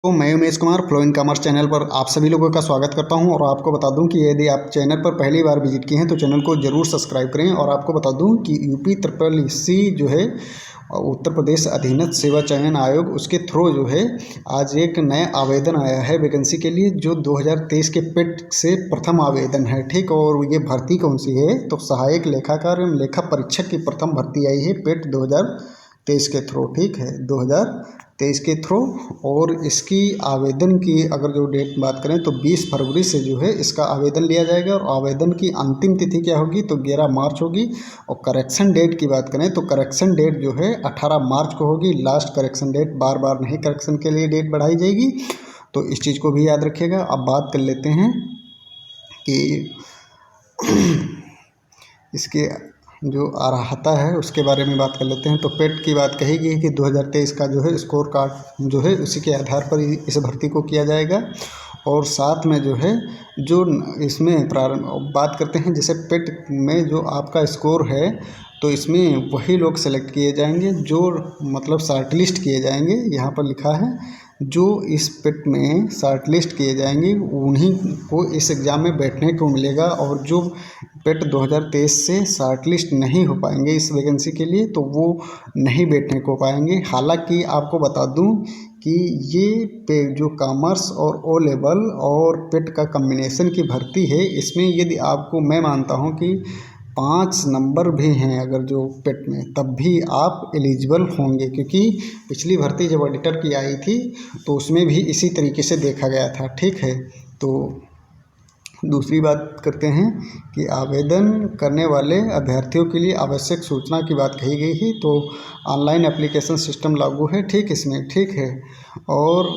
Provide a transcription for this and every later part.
तो मैं Umesh Kumar flow in commerce channel पर आप सभी लोगों का स्वागत करता हूं और आपको बता दूं कि यदि आप चैनल पर पहली बार विजिट किए हैं तो चैनल को ज़रूर सब्सक्राइब करें। और आपको बता दूं कि यूपी ट्रिपल सी जो है उत्तर प्रदेश अधीनस्थ सेवा चयन आयोग उसके थ्रू जो है आज एक नया आवेदन आया है वैकेंसी के लिए, जो 2023 के पेट से प्रथम आवेदन है। ठीक, और ये भर्ती कौन सी है तो सहायक लेखाकार एवं लेखा परीक्षक की प्रथम भर्ती आई है पेट 2023 के थ्रू। ठीक है, 2023 के थ्रू। और इसकी आवेदन की अगर जो डेट बात करें तो 20 फरवरी से जो है इसका आवेदन लिया जाएगा और आवेदन की अंतिम तिथि क्या होगी तो 11 मार्च होगी। और करेक्शन डेट की बात करें तो करेक्शन डेट जो है 18 मार्च को होगी। लास्ट करेक्शन डेट, बार बार नहीं करेक्शन के लिए डेट बढ़ाई जाएगी, तो इस चीज़ को भी याद रखिएगा। अब बात कर लेते हैं कि इसके जो अर्हता है उसके बारे में बात कर लेते हैं। तो पेट की बात कही गई है कि 2023 का जो है स्कोर कार्ड जो है उसी के आधार पर इस भर्ती को किया जाएगा। और साथ में जो है जो इसमें प्रारंभ बात करते हैं, जैसे पेट में जो आपका स्कोर है तो इसमें वही लोग सेलेक्ट किए जाएंगे जो मतलब शॉर्ट लिस्ट किए जाएंगे। यहाँ पर लिखा है जो इस पेट में शॉर्ट लिस्ट किए जाएंगे उन्हीं को इस एग्ज़ाम में बैठने को मिलेगा। और जो पेट 2023 से शॉर्ट लिस्ट नहीं हो पाएंगे इस वैकेंसी के लिए तो वो नहीं बैठने को पाएंगे। हालांकि आपको बता दूं कि ये पे जो कॉमर्स और ओ लेवल और पेट का कम्बिनेशन की भर्ती है, इसमें यदि आपको मैं मानता हूं कि 5 नंबर भी हैं अगर जो पेट में, तब भी आप एलिजिबल होंगे, क्योंकि पिछली भर्ती जब ऑडिटर की आई थी तो उसमें भी इसी तरीके से देखा गया था। ठीक है, तो दूसरी बात करते हैं कि आवेदन करने वाले अभ्यर्थियों के लिए आवश्यक सूचना की बात कही गई है। तो ऑनलाइन एप्लीकेशन सिस्टम लागू है, ठीक, इसमें ठीक है। और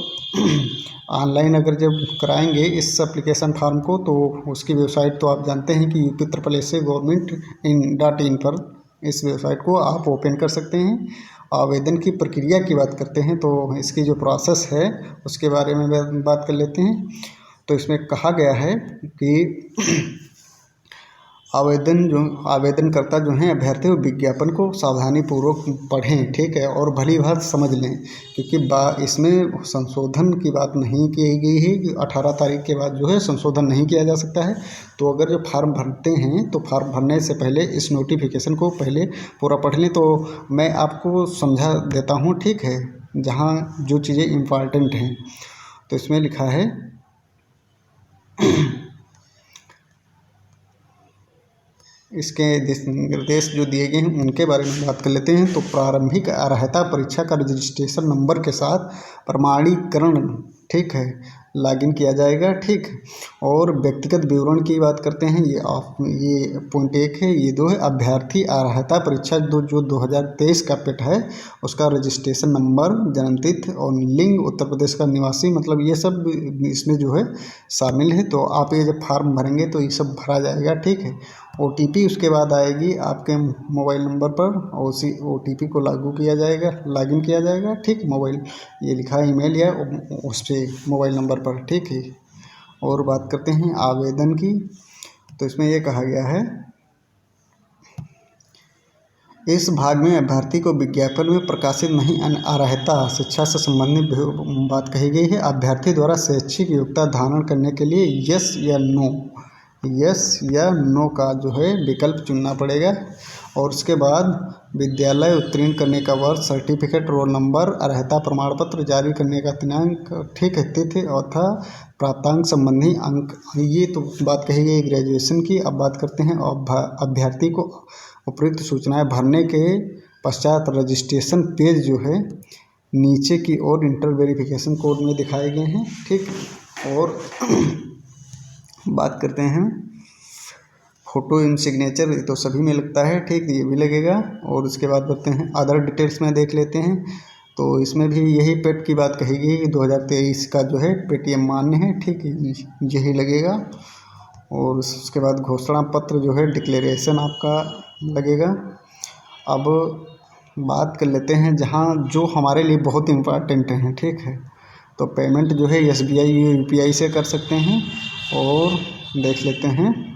ऑनलाइन अगर जब कराएंगे इस एप्लीकेशन फॉर्म को तो उसकी वेबसाइट तो आप जानते हैं कि UP-SSC-Government.in पर इस वेबसाइट को आप ओपन कर सकते हैं। आवेदन की प्रक्रिया की बात करते हैं तो इसकी जो प्रोसेस है उसके बारे में बात कर लेते हैं। तो इसमें कहा गया है कि आवेदनकर्ता जो हैं अभ्यर्थी वो विज्ञापन को सावधानीपूर्वक पढ़ें, ठीक है, और भली भांति समझ लें, क्योंकि इसमें संशोधन की बात नहीं की गई है कि 18 तारीख के बाद जो है संशोधन नहीं किया जा सकता है। तो अगर जो फार्म भरते हैं तो फार्म भरने से पहले इस नोटिफिकेशन को पहले पूरा पढ़ लें। तो मैं आपको समझा देता हूँ, ठीक है, जहाँ जो चीज़ें इम्पॉर्टेंट हैं। तो इसमें लिखा है इसके निर्देश जो दिए गए हैं उनके बारे में बात कर लेते हैं। तो प्रारंभिक अर्हता परीक्षा का रजिस्ट्रेशन नंबर के साथ प्रमाणीकरण, ठीक है, लॉगिन किया जाएगा। ठीक, और व्यक्तिगत विवरण की बात करते हैं, ये पॉइंट 1 है, ये 2 है। अभ्यर्थी अर्हता परीक्षा जो 2023 का पेट है उसका रजिस्ट्रेशन नंबर, जन्मतिथि और लिंग उत्तर प्रदेश का निवासी, मतलब ये सब इसमें जो है शामिल है। तो आप ये जब फार्म भरेंगे तो ये सब भरा जाएगा। ठीक है, OTP उसके बाद आएगी आपके मोबाइल नंबर पर और उसी OTP को लागू किया जाएगा, लॉगिन किया जाएगा। ठीक, मोबाइल ये लिखा है ईमेल या उस पर मोबाइल नंबर पर। ठीक है, और बात करते हैं आवेदन की। तो इसमें यह कहा गया है इस भाग में अभ्यर्थी को विज्ञापन में प्रकाशित नहीं अर्हता शिक्षा से संबंधित बात कही गई है। अभ्यर्थी द्वारा शैक्षिक योग्यता धारण करने के लिए यस या नो का जो है विकल्प चुनना पड़ेगा। और उसके बाद विद्यालय उत्तीर्ण करने का वर्ष, सर्टिफिकेट, रोल नंबर, अर्हता प्रमाण पत्र जारी करने का दिनांक, ठीक है, तिथि अथवा प्राप्तांक संबंधी अंक, ये तो बात कही गई ग्रेजुएशन की। अब बात करते हैं अभ्यर्थी को उपयुक्त सूचनाएं भरने के पश्चात रजिस्ट्रेशन पेज जो है नीचे की ओर इंटर वेरिफिकेशन कोड में दिखाए गए हैं। ठीक, और बात करते हैं फ़ोटो इन सिग्नेचर, तो सभी में लगता है, ठीक, ये भी लगेगा। और उसके बाद करते हैं अदर डिटेल्स में देख लेते हैं। तो इसमें भी यही पेट की बात कही गई कि 2023 का जो है पेटीएम मान्य है, ठीक, यही लगेगा। और उसके बाद घोषणा पत्र जो है डिक्लेरेशन आपका लगेगा। अब बात कर लेते हैं जहाँ जो हमारे लिए बहुत इम्पॉर्टेंट हैं। ठीक है, तो पेमेंट जो है SBI या UPI से कर सकते हैं। और देख लेते हैं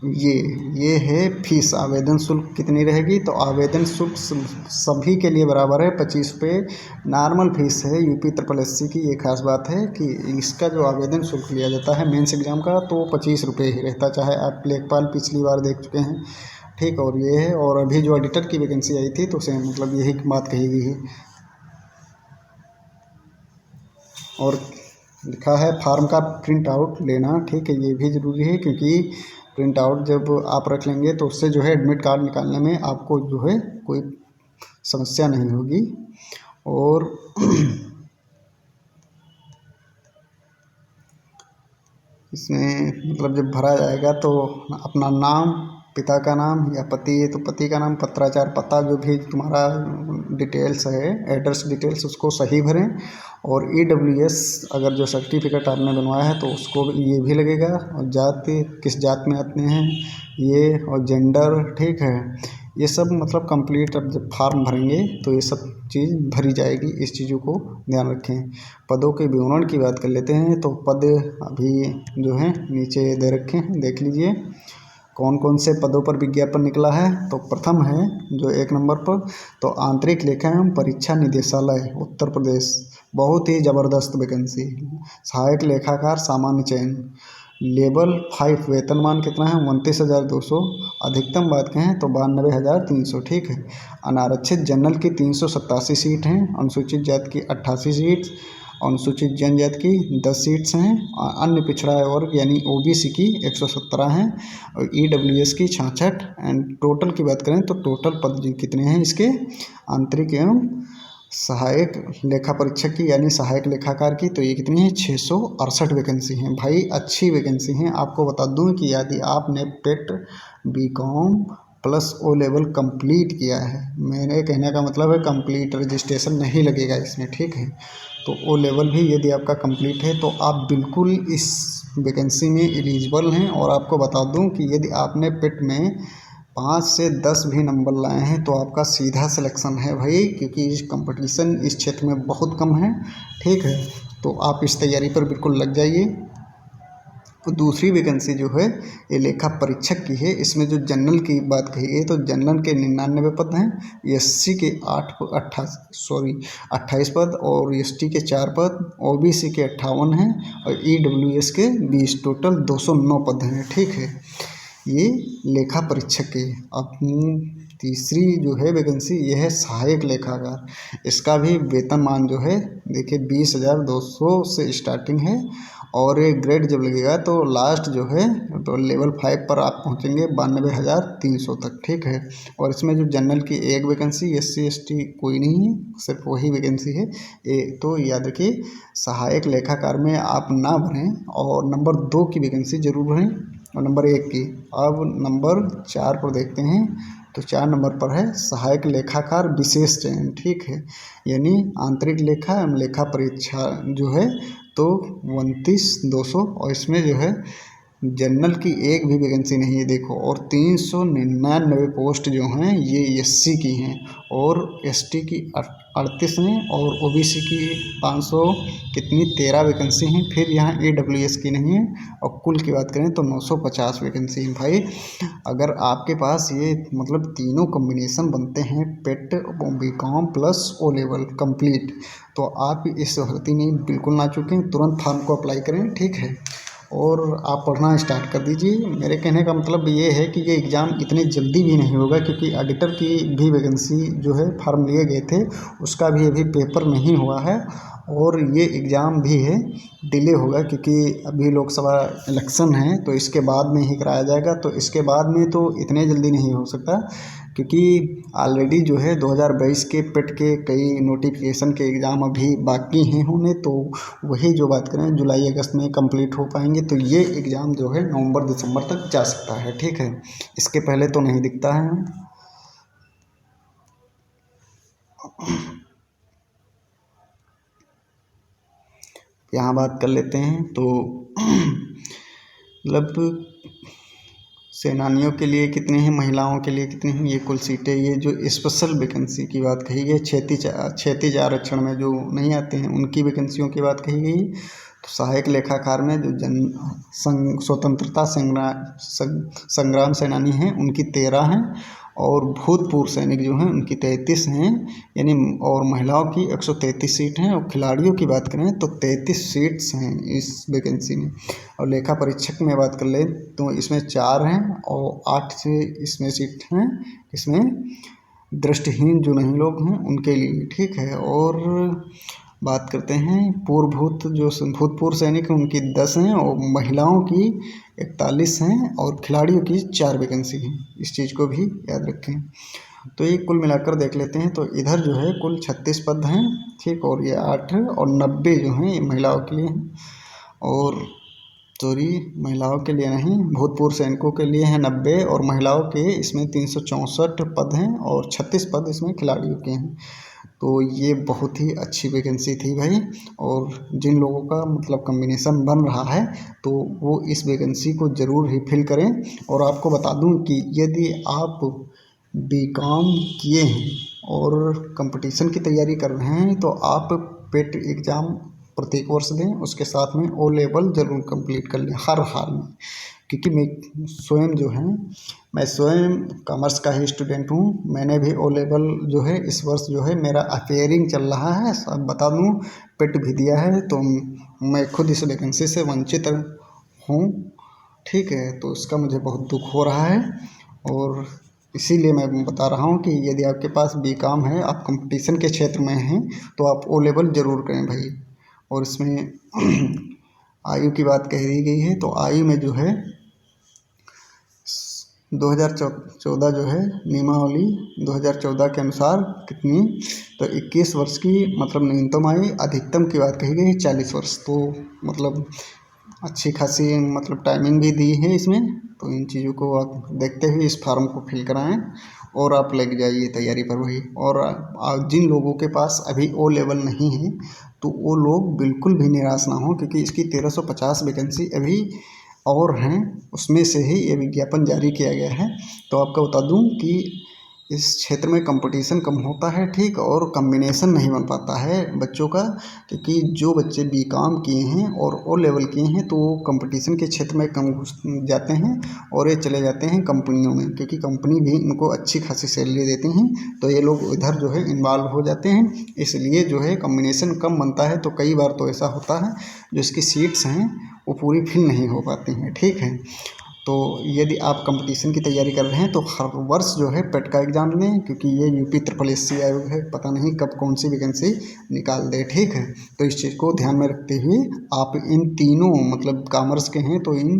ये है फीस। आवेदन शुल्क कितनी रहेगी? तो आवेदन शुल्क सभी के लिए बराबर है, 25 रुपये नॉर्मल फीस है। यूपी ट्रिपल एससी की ये खास बात है कि इसका जो आवेदन शुल्क लिया जाता है मेंस एग्ज़ाम का, तो 25 रुपये ही रहता, चाहे आप लेखपाल पिछली बार देख चुके हैं, ठीक। और ये है, और अभी जो ऑडिटर की वैकेंसी आई थी तो सेम मतलब यही बात कही गई है। और लिखा है फार्म का प्रिंट आउट लेना, ठीक है, ये भी ज़रूरी है, क्योंकि प्रिंट आउट जब आप रख लेंगे तो उससे जो है एडमिट कार्ड निकालने में आपको जो है कोई समस्या नहीं होगी। और इसमें मतलब जब भरा जाएगा तो अपना नाम, पिता का नाम या पति है तो पति का नाम, पत्राचार पता, जो भी तुम्हारा डिटेल्स है, एड्रेस डिटेल्स, उसको सही भरें। और EWS अगर जो सर्टिफिकेट आपने बनवाया है तो उसको ये भी लगेगा। और जाति, किस जात में आते हैं ये, और जेंडर, ठीक है, ये सब मतलब कंप्लीट। अब जब फार्म भरेंगे तो ये सब चीज़ भरी जाएगी, इस चीज़ों को ध्यान रखें। पदों के विवरण की बात कर लेते हैं। तो पद अभी जो है नीचे दे रखे हैं, देख लीजिए कौन कौन से पदों पर विज्ञापन निकला है। तो प्रथम है जो 1 नंबर पर, तो आंतरिक लेखा एवं परीक्षा निदेशालय उत्तर प्रदेश, बहुत ही ज़बरदस्त वैकेंसी। सहायक लेखाकार सामान्य चयन, लेवल 5, वेतनमान कितना है? 29,200। अधिकतम बात कहें तो 92,300, ठीक है। अनारक्षित जनरल की 387 सीट हैं, अनुसूचित जाति की 88 सीट, अनुसूचित जनजाति की 10 सीट्स हैं, अन्य पिछड़ा वर्ग यानी OBC की 117 हैं, और EWS की 66। एंड टोटल की बात करें तो टोटल पद कितने हैं इसके? आंतरिक एवं सहायक लेखा परीक्षक की यानी सहायक लेखाकार की, तो ये कितनी है? 668 वैकेंसी हैं। भाई अच्छी वैकेंसी हैं। आपको बता दूं कि यदि आपने पेट BCom plus O level complete किया है, मेरे कहने का मतलब है कंप्लीट, रजिस्ट्रेशन नहीं लगेगा इसमें, ठीक है। तो O लेवल भी यदि आपका कंप्लीट है तो आप बिल्कुल इस वैकेंसी में एलिजिबल हैं। और आपको बता दूं कि यदि आपने पेट में 5 से 10 भी नंबर लाए हैं तो आपका सीधा सिलेक्शन है भाई, क्योंकि कंपटीशन इस क्षेत्र में बहुत कम है, ठीक है। तो आप इस तैयारी पर बिल्कुल लग जाइए। तो दूसरी वैकेंसी जो है ये लेखा परीक्षक की है। इसमें जो जनरल की बात कही गई तो जनरल के 99 पद हैं, SC के 28 पद, और ST के 4 पद, OBC के 58 हैं, और EWS के 20, टोटल 209 पद हैं, ठीक है। ये लेखा परीक्षक के। अब तीसरी जो है वैकेंसी ये है सहायक लेखाकार। इसका भी वेतनमान जो है देखिए 20,200 से स्टार्टिंग है, और ये ग्रेड जब लगेगा तो लास्ट जो है तो लेवल 5 पर आप पहुंचेंगे 92,300 तक, ठीक है। और इसमें जो जनरल की एक वैकेंसी, SC ST कोई नहीं है, सिर्फ वही वैकेंसी है। तो याद रखिए सहायक लेखाकार में आप ना भरें, और नंबर 2 की वैकेंसी जरूर भरें, और नंबर 1 की। अब नंबर 4 पर देखते हैं। तो 4 नंबर पर है सहायक लेखाकार विशेष चयन, ठीक है, यानी आंतरिक लेखा एवं लेखा परीक्षा जो है तो 29,200। और इसमें जो है जनरल की एक भी वैकेंसी नहीं है देखो, और 399 पोस्ट जो हैं ये SC की हैं, और ST की 38 हैं, और OBC की 500 कितनी 13 वैकेंसी हैं। फिर यहाँ EWS की नहीं है। और कुल की बात करें तो 950 वैकेंसी हैं। भाई अगर आपके पास ये मतलब तीनों कॉम्बिनेशन बनते हैं, पेट BCom plus O level complete, तो आप इस भर्ती में बिल्कुल ना चूकें, तुरंत फॉर्म को अप्लाई करें, ठीक है। और आप पढ़ना स्टार्ट कर दीजिए। मेरे कहने का मतलब ये है कि ये एग्ज़ाम इतने जल्दी भी नहीं होगा, क्योंकि ऑडिटर की भी वैकेंसी जो है फॉर्म लिए गए थे, उसका भी अभी पेपर नहीं हुआ है, और ये एग्ज़ाम भी है डिले होगा, क्योंकि अभी लोकसभा इलेक्शन है तो इसके बाद में ही कराया जाएगा। तो इसके बाद में तो इतने जल्दी नहीं हो सकता, क्योंकि ऑलरेडी जो है 2022 के पेट के कई नोटिफिकेशन के एग्ज़ाम अभी बाकी हैं होने, तो वही जो बात करें जुलाई अगस्त में कंप्लीट हो पाएंगे। तो ये एग्ज़ाम जो है नवंबर दिसंबर तक जा सकता है, ठीक है, इसके पहले तो नहीं दिखता है। यहाँ बात कर लेते हैं। तो मतलब सेनानियों के लिए कितनी हैं, महिलाओं के लिए कितनी हैं, ये कुल सीटें। ये जो स्पेशल वैकेंसी की बात कही गई, क्षैतिज आरक्षण में जो नहीं आते हैं उनकी वैकेंसियों की बात कही गई। तो सहायक लेखाकार में जो स्वतंत्रता संग्राम सेनानी हैं उनकी 13 हैं, और भूतपूर्व सैनिक जो हैं उनकी 33 हैं, यानी और महिलाओं की 133 सीट हैं, और खिलाड़ियों की बात करें तो 33 सीट्स हैं इस वैकेंसी में। और लेखा परीक्षक में बात कर लें तो इसमें 4 हैं और 8 से इसमें सीट हैं, इसमें दृष्टिहीन जो नहीं लोग हैं उनके लिए, ठीक है। और बात करते हैं भूतपूर्व सैनिक हैं उनकी 10 हैं, और महिलाओं की 41 हैं, और खिलाड़ियों की 4 वैकेंसी हैं। इस चीज़ को भी याद रखें। तो ये कुल मिलाकर देख लेते हैं तो इधर जो है कुल 36 पद हैं, ठीक, और ये 8 है, और 90 जो हैं ये महिलाओं के लिए हैं, और सॉरी महिलाओं के लिए नहीं, भूतपूर्व सैनिकों के लिए हैं 90, और महिलाओं के इसमें 364 पद हैं, और 36 पद इसमें खिलाड़ियों के हैं। तो ये बहुत ही अच्छी वैकेंसी थी भाई, और जिन लोगों का मतलब कम्बिनेशन बन रहा है तो वो इस वैकेंसी को ज़रूर ही फिल करें। और आपको बता दूं कि यदि आप बीकॉम किए हैं और कंपटीशन की तैयारी कर रहे हैं तो आप पेट एग्ज़ाम प्रत्येक वर्ष दें, उसके साथ में ओ लेवल ज़रूर कंप्लीट कर लें हर हाल में, क्योंकि मैं स्वयं कॉमर्स का ही स्टूडेंट हूँ। मैंने भी ओ लेवल जो है इस वर्ष जो है मेरा अपेयरिंग चल रहा है, सब बता दूँ, पेट भी दिया है, तो मैं खुद इस वैकेंसी से वंचित हूँ, ठीक है। तो इसका मुझे बहुत दुख हो रहा है, और इसीलिए मैं बता रहा हूँ कि यदि आपके पास बीकॉम है, आप कंपटीशन के क्षेत्र में हैं, तो आप ओ लेवल ज़रूर करें भाई। और इसमें आयु की बात कह दी गई है, तो आयु में जो है 2014 जो है नियमावली 2014 के अनुसार कितनी, तो 21 वर्ष की मतलब न्यूनतम आयु, अधिकतम की बात कही गई है 40 वर्ष। तो मतलब अच्छी खासी मतलब टाइमिंग भी दी है इसमें। तो इन चीज़ों को आप देखते हुए इस फॉर्म को फिल कराएं और आप लग जाइए तैयारी पर वही। और जिन लोगों के पास अभी ओ लेवल नहीं है तो वो लोग बिल्कुल भी निराश ना हो, क्योंकि इसकी 1350 वैकेंसी अभी और हैं, उसमें से ही ये विज्ञापन जारी किया गया है। तो आपको बता दूं कि इस क्षेत्र में कंपटीशन कम होता है, ठीक, और कॉम्बिनेशन नहीं बन पाता है बच्चों का, क्योंकि जो बच्चे बीकॉम किए हैं और ओ लेवल किए हैं तो वो कंपटीशन के क्षेत्र में कम घुस जाते हैं, और ये चले जाते हैं कंपनियों में, क्योंकि कंपनी भी इनको अच्छी खासी सैलरी देती हैं, तो ये लोग इधर जो है इन्वॉल्व हो जाते हैं। इसलिए जो है कॉम्बिनेशन कम बनता है, तो कई बार तो ऐसा होता है जो इसकी सीट्स हैं वो पूरी फिल नहीं हो पाती हैं, ठीक है। तो यदि आप कंपटीशन की तैयारी कर रहे हैं तो हर वर्ष जो है पेट का एग्ज़ाम दें, क्योंकि ये यूपी SSC आयोग है, पता नहीं कब कौन सी वैकेंसी निकाल दे, ठीक है। तो इस चीज़ को ध्यान में रखते हुए आप इन तीनों मतलब कॉमर्स के हैं तो इन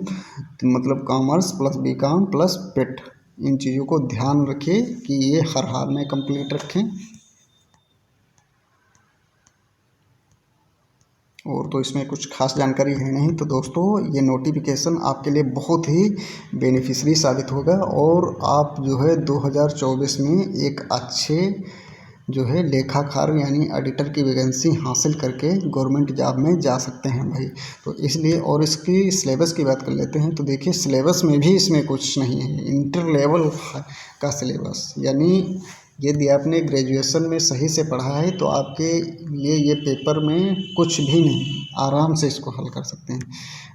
मतलब कॉमर्स प्लस बीकॉम प्लस पेट, इन चीज़ों को ध्यान रखिए कि ये हर हाल में कंप्लीट रखें। और तो इसमें कुछ खास जानकारी है नहीं। तो दोस्तों ये नोटिफिकेशन आपके लिए बहुत ही बेनिफिशियरी साबित होगा, और आप जो है 2024 में एक अच्छे जो है लेखाकार यानी ऑडिटर की वैकेंसी हासिल करके गवर्नमेंट जॉब में जा सकते हैं भाई। तो इसलिए, और इसकी सिलेबस की बात कर लेते हैं तो देखिए सिलेबस में भी इसमें कुछ नहीं है, इंटर लेवल का सिलेबस, यानी यदि आपने ग्रेजुएशन में सही से पढ़ा है तो आपके लिए ये पेपर में कुछ भी नहीं, आराम से इसको हल कर सकते हैं।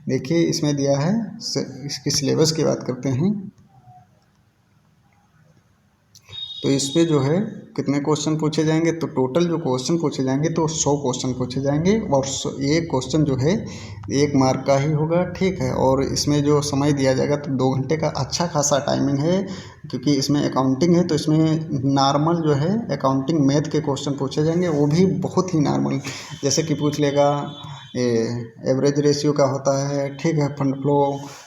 देखिए इसमें दिया है, इसकी सिलेबस की बात करते हैं तो इस पे जो है कितने क्वेश्चन पूछे जाएंगे, तो टोटल जो क्वेश्चन पूछे जाएंगे तो 100 क्वेश्चन पूछे जाएंगे, और एक क्वेश्चन जो है 1 मार्क का ही होगा, ठीक है। और इसमें जो समय दिया जाएगा तो 2 घंटे का अच्छा खासा टाइमिंग है, क्योंकि इसमें अकाउंटिंग है, तो इसमें नॉर्मल जो है अकाउंटिंग मैथ के क्वेश्चन पूछे जाएंगे, वो भी बहुत ही नॉर्मल, जैसे कि पूछ लेगा एवरेज रेशियो का होता है, ठीक है, फंड फ्लो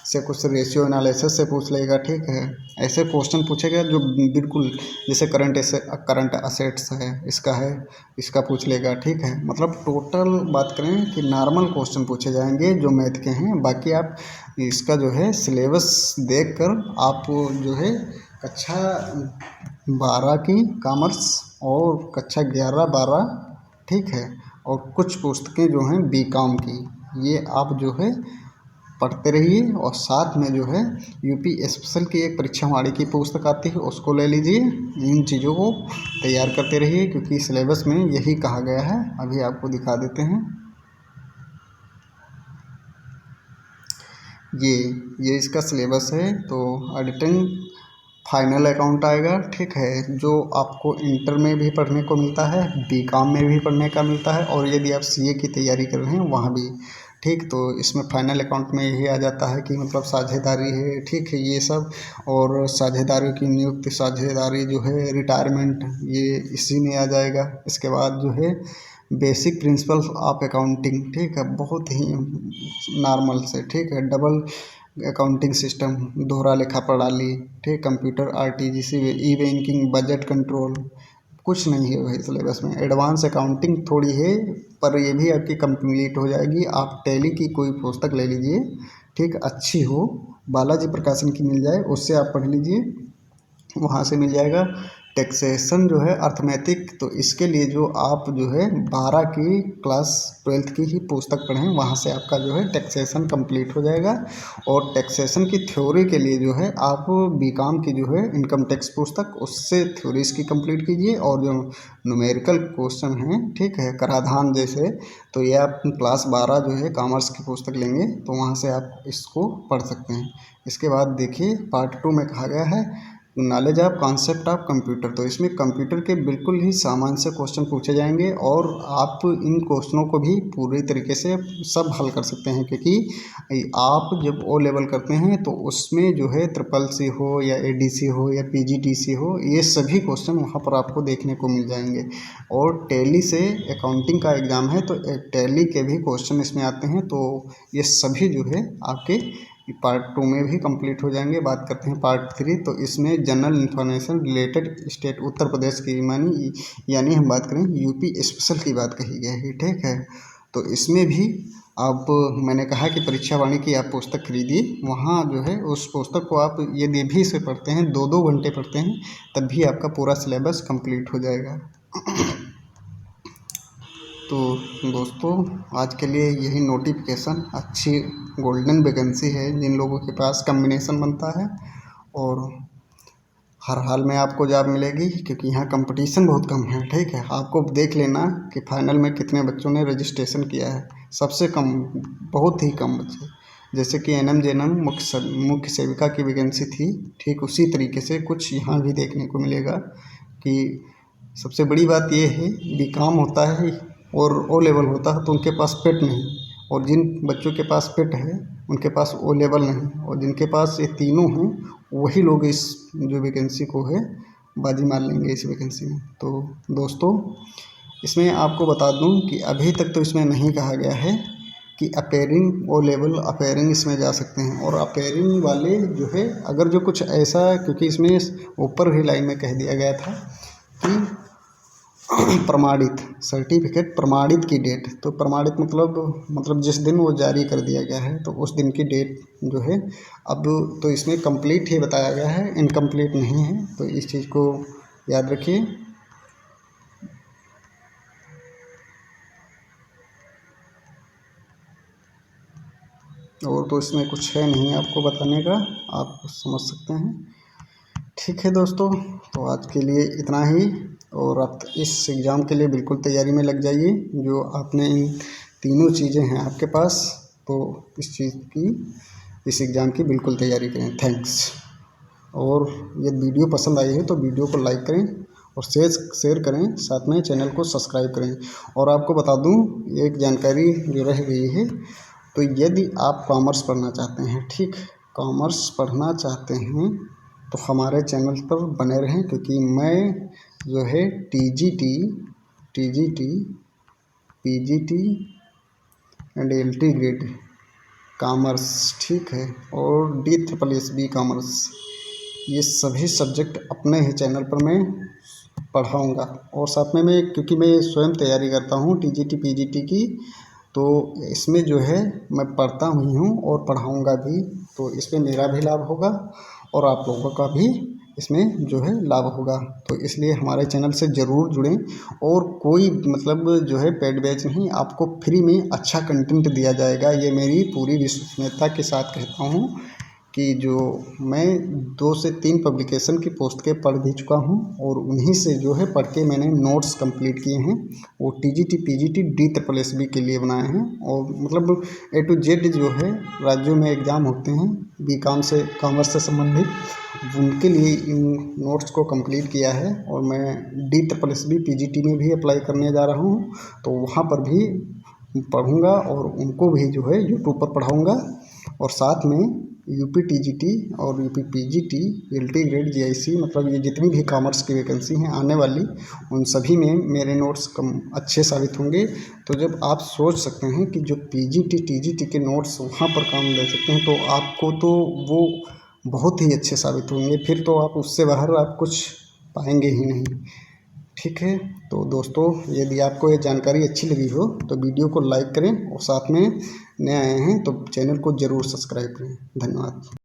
से कुछ रेशियो एनालिसिस से पूछ लेगा, ठीक है। ऐसे क्वेश्चन पूछेगा जो बिल्कुल जैसे करंट असेट्स है इसका पूछ लेगा, ठीक है। मतलब टोटल बात करें कि नॉर्मल क्वेश्चन पूछे जाएंगे जो मैथ के हैं। बाकी आप इसका जो है सिलेबस देखकर आप जो है कक्षा 12 की कॉमर्स और कक्षा 11-12, ठीक है, और कुछ पुस्तकें जो हैं बीकॉम की, ये आप जो है पढ़ते रहिए, और साथ में जो है यूपी स्पेशल की एक परीक्षावाणी की पुस्तक आती है उसको ले लीजिए। इन चीज़ों को तैयार करते रहिए, क्योंकि सिलेबस में यही कहा गया है। अभी आपको दिखा देते हैं, ये इसका सिलेबस है। तो ऑडिटिंग फाइनल अकाउंट आएगा, ठीक है, जो आपको इंटर में भी पढ़ने को मिलता है, बीकॉम में भी पढ़ने का मिलता है, और यदि आप सीए की तैयारी कर रहे हैं वहाँ भी, ठीक। तो इसमें फाइनल अकाउंट में यही आ जाता है कि मतलब साझेदारी है, ठीक है, ये सब, और साझेदारी की नियुक्ति, साझेदारी जो है, रिटायरमेंट, ये इसी में आ जाएगा। इसके बाद जो है बेसिक प्रिंसिपल्स ऑफ अकाउंटिंग, ठीक है, बहुत ही नॉर्मल से, ठीक है, डबल अकाउंटिंग सिस्टम, दोहरा लेखा प्रणाली, ठीक, कंप्यूटर, आरटीजीसी, ई बैंकिंग, बजट कंट्रोल, कुछ नहीं है भाई सिलेबस में। एडवांस अकाउंटिंग थोड़ी है, पर ये भी आपकी कंप्लीट हो जाएगी। आप टैली की कोई पुस्तक ले लीजिए, ठीक, अच्छी हो, बालाजी प्रकाशन की मिल जाए, उससे आप पढ़ लीजिए, वहाँ से मिल जाएगा। टैक्सेशन जो है अर्थमेटिक, तो इसके लिए जो आप जो है 12 की क्लास 12th की ही पुस्तक पढ़ें, वहाँ से आपका जो है टैक्सेशन कंप्लीट हो जाएगा। और टैक्सेशन की थ्योरी के लिए जो है आप बीकॉम की जो है इनकम टैक्स पुस्तक, उससे थ्योरी इसकी कंप्लीट कीजिए। और जो न्यूमेरिकल क्वेश्चन हैं, ठीक है, कराधान जैसे, तो ये आप क्लास 12 जो है कॉमर्स की पुस्तक लेंगे तो वहाँ से आप इसको पढ़ सकते हैं। इसके बाद देखिए पार्ट 2 में कहा गया है knowledge of concept of computer. तो इसमें कंप्यूटर के बिल्कुल ही सामान्य से क्वेश्चन पूछे जाएंगे, और आप इन क्वेश्चनों को भी पूरी तरीके से सब हल कर सकते हैं, क्योंकि आप जब ओ लेवल करते हैं तो उसमें जो है ट्रिपल सी हो या एडीसी हो या पीजीडीसी हो, ये सभी क्वेश्चन वहाँ पर आपको देखने को मिल जाएंगे। और टैली से अकाउंटिंग का एग्ज़ाम है तो टैली के भी क्वेश्चन इसमें आते हैं, तो ये सभी जो है आपके पार्ट 2 में भी कंप्लीट हो जाएंगे। बात करते हैं पार्ट 3, तो इसमें general information related state, Uttar Pradesh की यानी हम बात करें यूपी स्पेशल की बात कही गई है, ठीक है। तो इसमें भी आप, मैंने कहा कि परीक्षा वाणी की आप पुस्तक खरीदिए, वहाँ जो है उस पुस्तक को आप यदि भी इसे पढ़ते हैं 2-2 घंटे पढ़ते हैं, तब भी आपका पूरा सिलेबस कंप्लीट हो जाएगा। तो दोस्तों आज के लिए यही नोटिफिकेशन, अच्छी गोल्डन वैकेंसी है जिन लोगों के पास कम्बिनेशन बनता है, और हर हाल में आपको जॉब मिलेगी, क्योंकि यहाँ कंपटीशन बहुत कम है, ठीक है। आपको देख लेना कि फाइनल में कितने बच्चों ने रजिस्ट्रेशन किया है, सबसे कम, बहुत ही कम बच्चे। जैसे कि एनएम जेएनएम मुख्य सेविका की वैकेंसी थी, ठीक उसी तरीके से कुछ यहाँ भी देखने को मिलेगा। कि सबसे बड़ी बात यह है, बीकॉम होता है और ओ लेवल होता है तो उनके पास पेट नहीं, और जिन बच्चों के पास पेट है उनके पास ओ लेवल नहीं, और जिनके पास ये तीनों हैं वही लोग इस जो वैकेंसी को है बाजी मार लेंगे इस वैकेंसी में। तो दोस्तों इसमें आपको बता दूं कि अभी तक तो इसमें नहीं कहा गया है कि अपेयरिंग ओ लेवल अपेयरिंग इसमें जा सकते हैं, और अपेयरिंग वाले जो है अगर जो कुछ ऐसा, क्योंकि इसमें ऊपर ही लाइन में कह दिया गया था कि प्रमाणित सर्टिफिकेट, प्रमाणित की डेट, तो प्रमाणित मतलब जिस दिन वो जारी कर दिया गया है तो उस दिन की डेट जो है, अब तो इसमें कंप्लीट ही बताया गया है, इनकम्प्लीट नहीं है, तो इस चीज़ को याद रखिए। और तो इसमें कुछ है नहीं आपको बताने का, आप समझ सकते हैं, ठीक है दोस्तों। तो आज के लिए इतना ही, और आप इस एग्ज़ाम के लिए बिल्कुल तैयारी में लग जाइए। जो आपने इन तीनों चीज़ें हैं आपके पास, तो इस चीज़ की, इस एग्ज़ाम की बिल्कुल तैयारी करें। थैंक्स। और यदि वीडियो पसंद आई है तो वीडियो को लाइक करें और शेयर करें, साथ में चैनल को सब्सक्राइब करें। और आपको बता दूं एक जानकारी जो रह गई है, तो यदि आप कॉमर्स पढ़ना चाहते हैं, ठीक, कॉमर्स पढ़ना चाहते हैं तो हमारे चैनल पर बने रहें, क्योंकि मैं जो है TGT, PGT and LT grade commerce, ठीक है, और DSSB कॉमर्स, ये सभी सब्जेक्ट अपने ही चैनल पर मैं पढ़ाऊँगा। और साथ में मैं, क्योंकि मैं स्वयं तैयारी करता हूँ टीजीटी पीजीटी की, तो इसमें जो है मैं पढ़ता हुई हूँ और पढ़ाऊँगा भी, तो इसमें मेरा भी लाभ होगा और आप लोगों का भी इसमें जो है लाभ होगा। तो इसलिए हमारे चैनल से ज़रूर जुड़ें, और कोई जो है पेड बैच नहीं, आपको फ्री में अच्छा कंटेंट दिया जाएगा, ये मेरी पूरी विश्वसनीयता के साथ कहता हूँ, कि जो मैं 2 से 3 पब्लिकेशन की पोस्ट के पढ़ भी चुका हूँ और उन्हीं से जो है पढ़ के मैंने नोट्स कंप्लीट किए हैं। वो टीजीटी पीजीटी DSSB के लिए बनाए हैं और मतलब A to Z जो है राज्यों में एग्ज़ाम होते हैं बीकॉम से, कॉमर्स से संबंधित, उनके लिए इन नोट्स को कंप्लीट किया है। और मैं DSSB पीजीटी में भी अप्लाई करने जा रहा हूँ, तो वहाँ पर भी पढ़ूँगा और उनको भी जो है यूट्यूब पर पढ़ाऊँगा। और साथ में यूपी टीजीटी और UP PGT, LT grade, GIC, मतलब ये जितनी भी कॉमर्स की वैकेंसी हैं आने वाली, उन सभी में मेरे नोट्स कम अच्छे साबित होंगे। तो जब आप सोच सकते हैं कि जो पीजीटी टीजीटी के नोट्स वहाँ पर काम ले सकते हैं, तो आपको तो वो बहुत ही अच्छे साबित होंगे। फिर तो आप उससे बाहर आप कुछ पाएंगे ही नहीं। ठीक है, तो दोस्तों यदि आपको ये जानकारी अच्छी लगी हो तो वीडियो को लाइक करें और साथ में नए आए हैं तो चैनल को ज़रूर सब्सक्राइब करें। धन्यवाद।